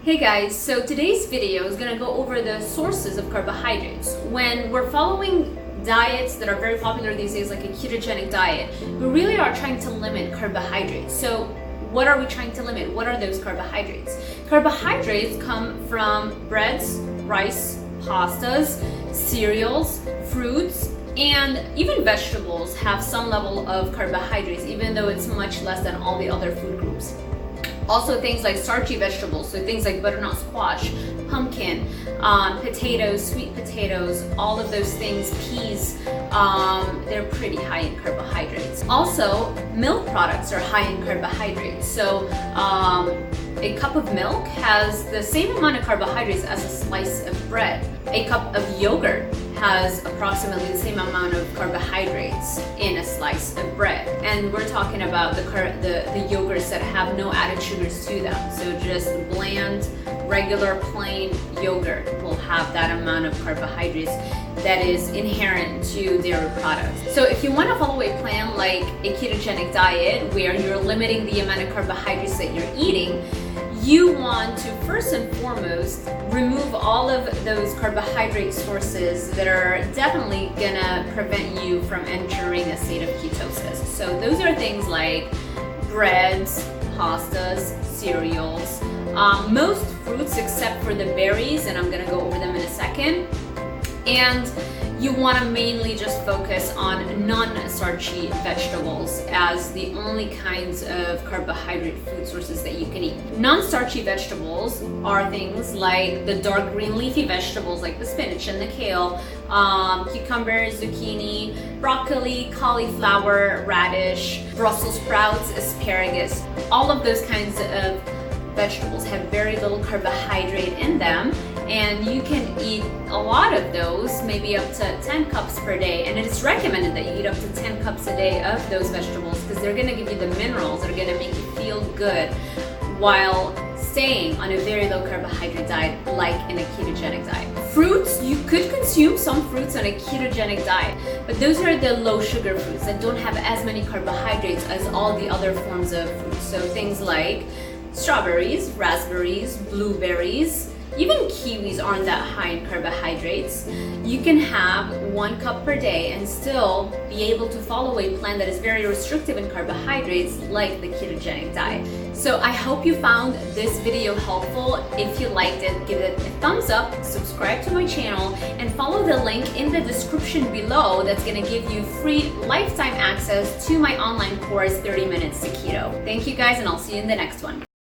Hey guys, so today's video is going to go over the sources of carbohydrates. When we're following diets that are very popular these days, like a ketogenic diet, we really are trying to limit carbohydrates. So what are we trying to limit? What are those carbohydrates? Carbohydrates come from breads, rice, pastas, cereals, fruits, and even vegetables have some level of carbohydrates, even though it's much less than all the other food groups. Also things like starchy vegetables, so things like butternut squash, pumpkin, potatoes, sweet potatoes, all of those things, peas, they're pretty high in carbohydrates. Also, milk products are high in carbohydrates. So a cup of milk has the same amount of carbohydrates as a slice of bread. A cup of yogurt has approximately the same amount of carbohydrates in a slice of bread. And we're talking about the yogurts that have no added sugars to them. So just bland, regular, plain yogurt will have that amount of carbohydrates that is inherent to dairy products. So if you want to follow a plan like a ketogenic diet where you're limiting the amount of carbohydrates that you're eating, you want to first and foremost remove all of those carbohydrate sources that are definitely gonna prevent you from entering a state of ketosis. So those are things like breads, pastas, cereals, most fruits except for the berries, and I'm gonna go over them in a second. And you want to mainly just focus on non-starchy vegetables as the only kinds of carbohydrate food sources that you can eat. Non-starchy vegetables are things like the dark green leafy vegetables like the spinach and the kale, cucumbers, zucchini, broccoli, cauliflower, radish, Brussels sprouts, asparagus. All of those kinds of vegetables have very little carbohydrate in them, and you can eat a lot of those, maybe up to 10 cups per day. And it is recommended that you eat up to 10 cups a day of those vegetables because they're going to give you the minerals that are going to make you feel good while staying on a very low carbohydrate diet like in a ketogenic diet. Fruits, you could consume some fruits on a ketogenic diet, but those are the low sugar fruits that don't have as many carbohydrates as all the other forms of fruits. So things like strawberries, raspberries, blueberries, even kiwis aren't that high in carbohydrates. You can have 1 cup per day and still be able to follow a plan that is very restrictive in carbohydrates like the ketogenic diet. So I hope you found this video helpful. If you liked it, give it a thumbs up, subscribe to my channel, and follow the link in the description below that's going to give you free lifetime access to my online course, 30 Minutes to Keto. Thank you guys, and I'll see you in the next one.